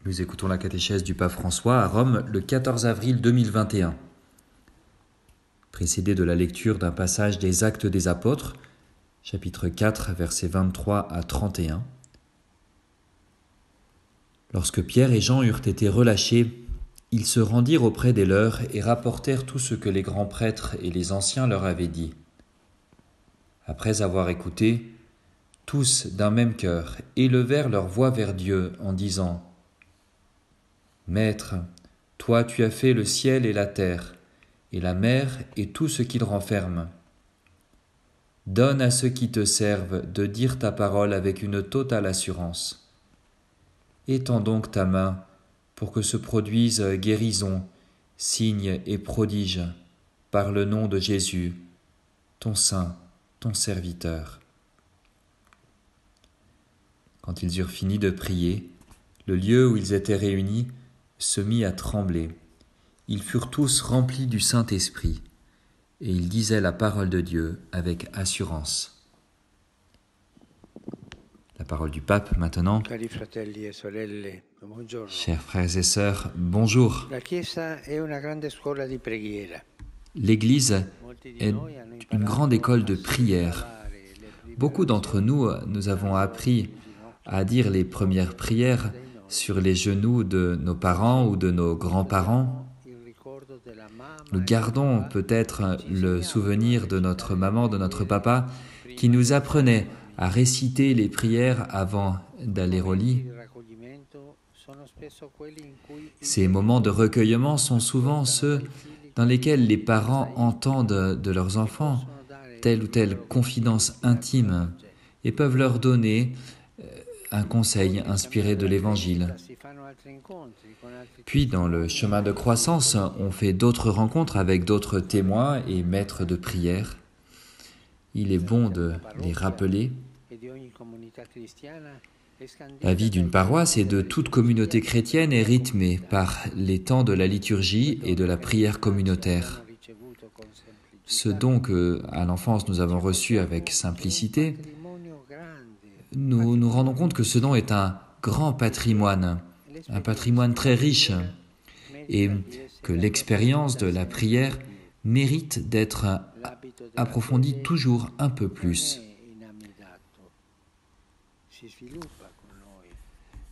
Nous écoutons la catéchèse du pape François à Rome le 14 avril 2021, précédée de la lecture d'un passage des Actes des Apôtres, chapitre 4, versets 23 à 31. Lorsque Pierre et Jean eurent été relâchés, ils se rendirent auprès des leurs et rapportèrent tout ce que les grands prêtres et les anciens leur avaient dit. Après avoir écouté, tous d'un même cœur élevèrent leur voix vers Dieu en disant : Maître, toi tu as fait le ciel et la terre, et la mer et tout ce qu'il renferme. Donne à ceux qui te servent de dire ta parole avec une totale assurance. Étends donc ta main pour que se produisent guérison, signes et prodiges par le nom de Jésus, ton saint, ton serviteur. Quand ils eurent fini de prier, le lieu où ils étaient réunis se mit à trembler. Ils furent tous remplis du Saint-Esprit, et ils disaient la parole de Dieu avec assurance. La parole du pape maintenant. Cari fratelli e sorelle, buongiorno. Chers frères et sœurs, bonjour. La Chiesa è una grande scuola di preghiera. L'Église est une grande école de prière. Beaucoup d'entre nous, nous avons appris à dire les premières prières sur les genoux de nos parents ou de nos grands-parents. Nous gardons peut-être le souvenir de notre maman, de notre papa, qui nous apprenait à réciter les prières avant d'aller au lit. Ces moments de recueillement sont souvent ceux dans lesquels les parents entendent de leurs enfants telle ou telle confidence intime et peuvent leur donner un conseil inspiré de l'Évangile. Puis, dans le chemin de croissance, on fait d'autres rencontres avec d'autres témoins et maîtres de prière. Il est bon de les rappeler. La vie d'une paroisse et de toute communauté chrétienne est rythmée par les temps de la liturgie et de la prière communautaire. Ce don que, à l'enfance, nous avons reçu avec simplicité, nous nous rendons compte que ce don est un grand patrimoine, un patrimoine très riche, et que l'expérience de la prière mérite d'être approfondie toujours un peu plus.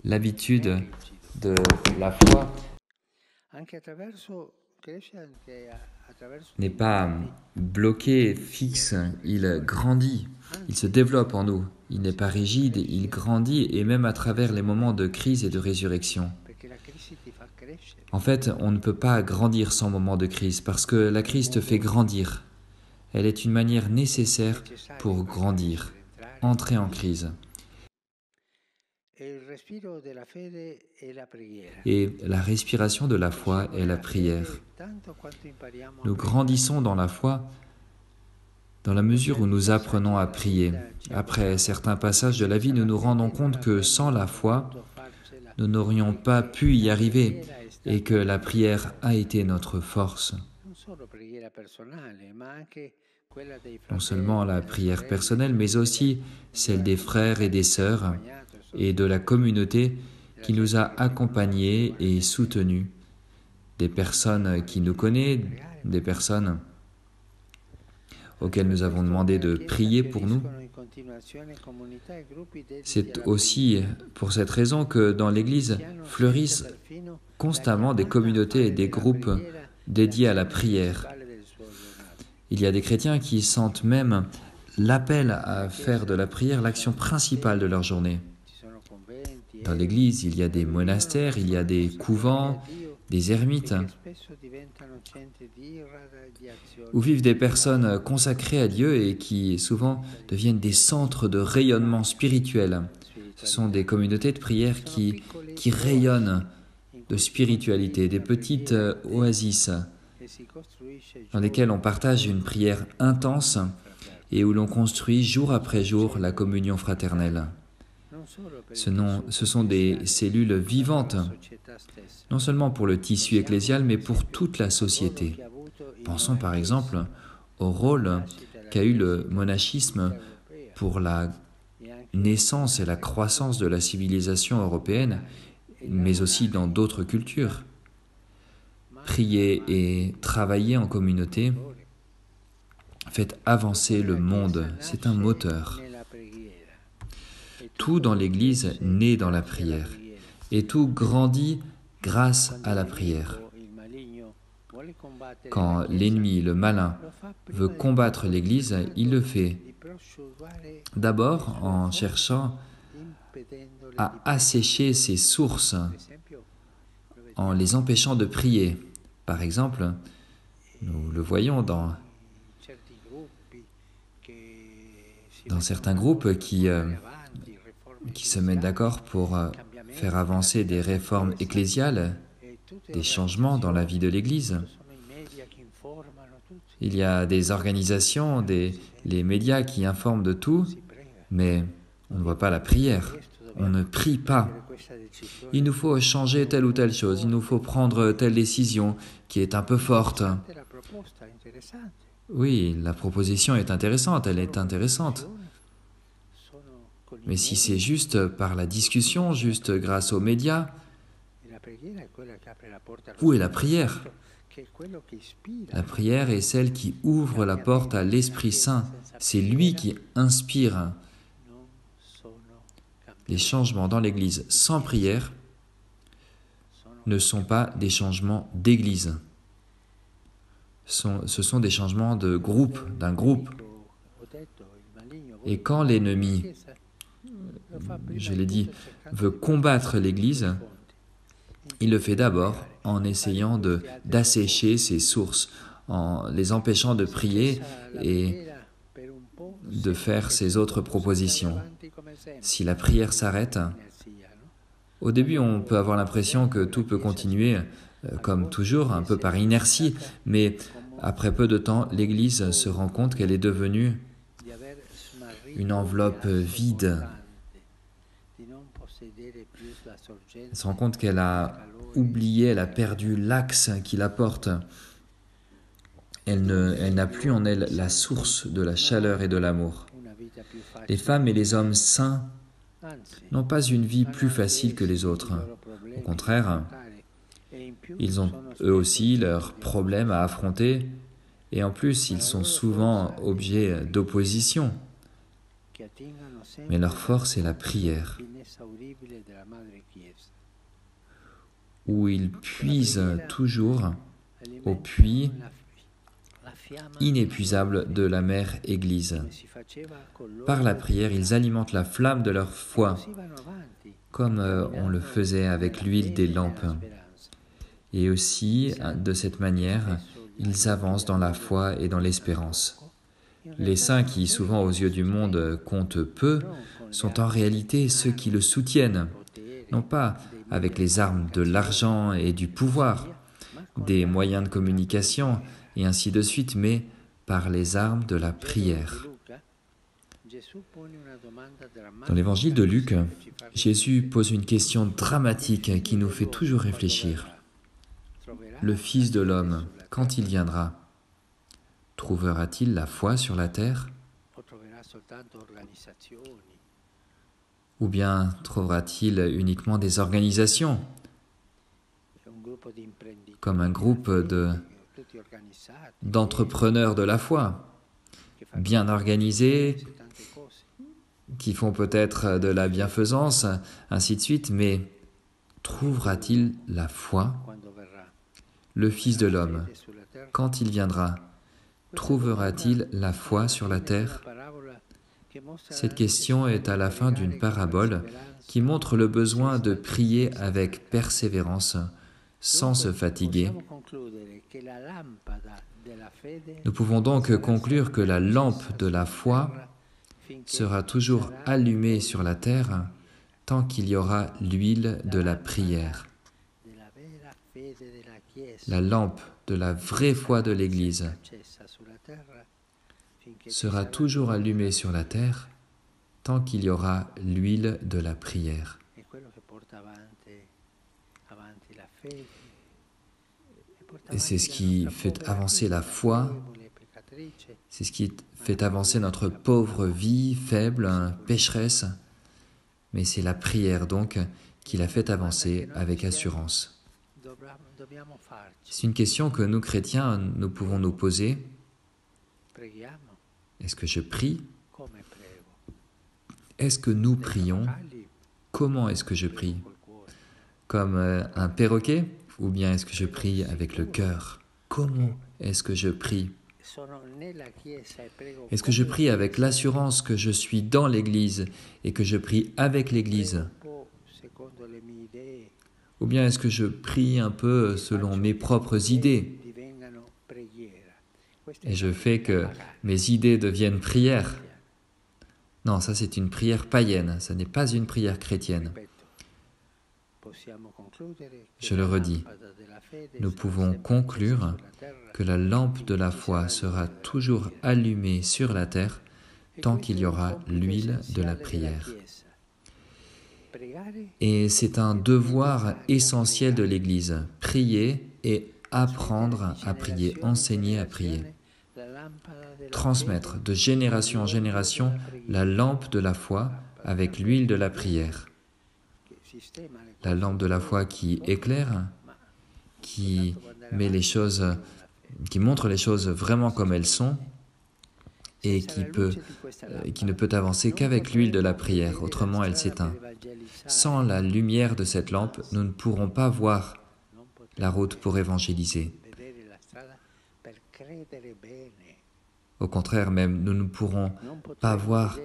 L'habitude de la foi n'est pas bloqué, fixe, il grandit, il se développe en nous. Il n'est pas rigide, il grandit et même à travers les moments de crise et de résurrection. En fait, on ne peut pas grandir sans moment de crise parce que la crise te fait grandir. Elle est une manière nécessaire pour grandir, entrer en crise. Et la respiration de la foi est la prière. Nous grandissons dans la foi dans la mesure où nous apprenons à prier. Après certains passages de la vie, nous nous rendons compte que sans la foi, nous n'aurions pas pu y arriver et que la prière a été notre force. Non seulement la prière personnelle, mais aussi celle des frères et des sœurs et de la communauté qui nous a accompagnés et soutenus, des personnes qui nous connaissent, des personnes auxquelles nous avons demandé de prier pour nous. C'est aussi pour cette raison que dans l'Église fleurissent constamment des communautés et des groupes dédiés à la prière. Il y a des chrétiens qui sentent même l'appel à faire de la prière l'action principale de leur journée. Dans l'Église, il y a des monastères, il y a des couvents, des ermites, où vivent des personnes consacrées à Dieu et qui souvent deviennent des centres de rayonnement spirituel. Ce sont des communautés de prière qui rayonnent de spiritualité, des petites oasis dans lesquelles on partage une prière intense et où l'on construit jour après jour la communion fraternelle. Ce sont des cellules vivantes, non seulement pour le tissu ecclésial, mais pour toute la société. Pensons par exemple au rôle qu'a eu le monachisme pour la naissance et la croissance de la civilisation européenne mais aussi dans d'autres cultures. Prier et travailler en communauté fait avancer le monde, c'est un moteur. Tout dans l'Église naît dans la prière, et tout grandit grâce à la prière. Quand l'ennemi, le malin, veut combattre l'Église, il le fait d'abord en cherchant à assécher ses sources, en les empêchant de prier. Par exemple, nous le voyons dans certains groupes qui se mettent d'accord pour faire avancer des réformes ecclésiales, des changements dans la vie de l'Église. Il y a des organisations, les médias qui informent de tout, mais on ne voit pas la prière. On ne prie pas. Il nous faut changer telle ou telle chose, il nous faut prendre telle décision qui est un peu forte. Oui, la proposition est intéressante, elle est intéressante. Mais si c'est juste par la discussion, juste grâce aux médias, où est la prière ? La prière est celle qui ouvre la porte à l'Esprit Saint. C'est lui qui inspire. Les changements dans l'Église sans prière ne sont pas des changements d'Église. Ce sont des changements de groupe, d'un groupe. Et quand l'ennemi, je l'ai dit, veut combattre l'Église, il le fait d'abord en essayant d'assécher ses sources, en les empêchant de prier et de faire ses autres propositions. Si la prière s'arrête, au début on peut avoir l'impression que tout peut continuer comme toujours, un peu par inertie, mais après peu de temps, l'Église se rend compte qu'elle est devenue une enveloppe vide. Elle se rend compte qu'elle a oublié, elle a perdu l'axe qui la porte. Elle n'a plus en elle la source de la chaleur et de l'amour. Les femmes et les hommes saints n'ont pas une vie plus facile que les autres. Au contraire, ils ont eux aussi leurs problèmes à affronter et en plus ils sont souvent objets d'opposition. Mais leur force est la prière, où ils puisent toujours au puits inépuisable de la mère Église. Par la prière, ils alimentent la flamme de leur foi, comme on le faisait avec l'huile des lampes. Et aussi, de cette manière, ils avancent dans la foi et dans l'espérance. Les saints qui, souvent aux yeux du monde, comptent peu, sont en réalité ceux qui le soutiennent, non pas avec les armes de l'argent et du pouvoir, des moyens de communication et ainsi de suite, mais par les armes de la prière. Dans l'évangile de Luc, Jésus pose une question dramatique qui nous fait toujours réfléchir. Le Fils de l'homme, quand il viendra, trouvera-t-il la foi sur la terre ? Ou bien trouvera-t-il uniquement des organisations, comme un groupe d'entrepreneurs de la foi, bien organisés, qui font peut-être de la bienfaisance, ainsi de suite, mais trouvera-t-il la foi ? Le Fils de l'homme, quand il viendra, trouvera-t-il la foi sur la terre ? Cette question est à la fin d'une parabole qui montre le besoin de prier avec persévérance, sans se fatiguer. Nous pouvons donc conclure que la lampe de la foi sera toujours allumée sur la terre tant qu'il y aura l'huile de la prière. La lampe de la vraie foi de l'Église sera toujours allumée sur la terre tant qu'il y aura l'huile de la prière. Et c'est ce qui fait avancer la foi, c'est ce qui fait avancer notre pauvre vie, faible, pécheresse. Mais c'est la prière donc qui la fait avancer avec assurance. Dobbiamo farci. C'est une question que nous, chrétiens, nous pouvons nous poser. Preghiamo. Est-ce que je prie? Come prego? Est-ce que nous Nei prions? cavalli, Comment est-ce que je prie? col cuore. Comme un perroquet? Ou bien est-ce que je prie avec le cœur? Comment est-ce que je prie? Sono nella chiesa e prego Est-ce que je come prie avec chiesa, l'assurance que je suis dans l'Église et que je prie avec l'Église? un po' secondo le mie idee, Ou bien est-ce que je prie un peu selon mes propres idées divengano preghiera. Questa et è je la fais que pagana. mes idées deviennent prières? Non, ça c'est une prière païenne, ça n'est pas une prière chrétienne. Ripeto, possiamo concludere che Je le la redis, lampada della fede nous sarà pouvons sempre conclure accesa sulla terra que la lampe de la foi sera toujours allumée sur la terre e tant questo qu'il è y un aura compito l'huile de essenziale la della prière. Chiesa. Pregare Et c'est un devoir essentiel de l'Église, prier et apprendre à prier, enseigner à prier, transmettre de génération en génération la lampe de la foi avec l'huile de la prière. La lampe de la foi qui éclaire, qui met les choses, qui montre les choses vraiment comme elles sont et qui ne peut avancer qu'avec l'huile de la prière, autrement elle s'éteint. Sans la lumière de cette lampe, nous ne pourrons pas voir la route pour évangéliser. Au contraire même, nous ne pourrons pas voir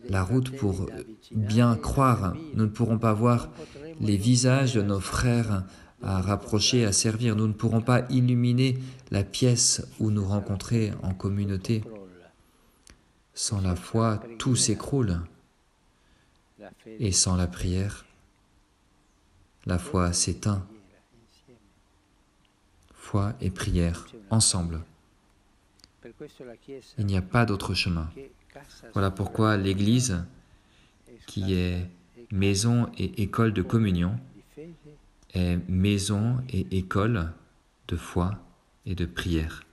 la route pour bien croire. Nous ne pourrons pas voir les visages de nos frères à rapprocher, à servir. Nous ne pourrons pas illuminer la pièce où nous rencontrer en communauté. Sans la foi, tout s'écroule. Et sans la prière, la foi s'éteint. Foi et prière, ensemble. Il n'y a pas d'autre chemin. Voilà pourquoi l'Église, qui est maison et école de communion, est maison et école de foi et de prière.